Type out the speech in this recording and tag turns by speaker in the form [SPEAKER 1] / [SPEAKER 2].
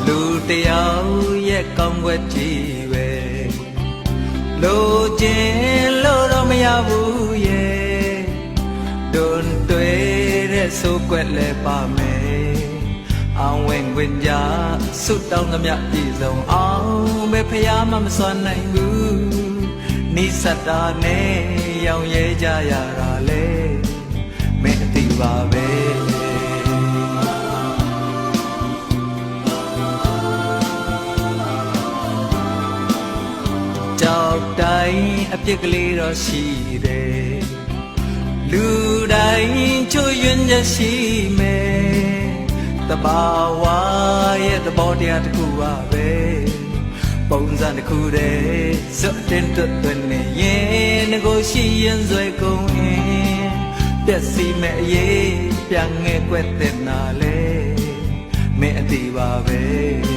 [SPEAKER 1] လူတယောက်ရဲ့ကောင်းွက်ကြီးပဲလိုချင်လို့တော့မရဘူးရဲ့ဒွန်တွေ့တဲ့ဆိုကွက်လဲပါမယ်အောင်ဝင်ခွင့်ကြဆုတောင်းသမျှပြည့်စုံအောင်ပဲဖယားမမစွမ်းနိုင်ဘူးနိစ္စတာနဲ့ရောင်ရဲကြရတာလေမင်းအသိပါပဲကြောက်တိုင်းအပြစ်ကလေးတော့ရှိတယ်လူတိုင်းချွတ်ယွင်းချက်ရှိမယ်တဘာဝရဲ့သဘောတရားတစ်ခုပါပဲပုံစံတစ်ခုတည်းစွတ်တင်တွတ်နေရင်ငကိုရှိရင်ဆွဲကုန်ရင်ပြက်စီမဲ့အရေးပြန်ငဲ့ကွက်တဲ့နာလေမင်းအတီးပါပဲ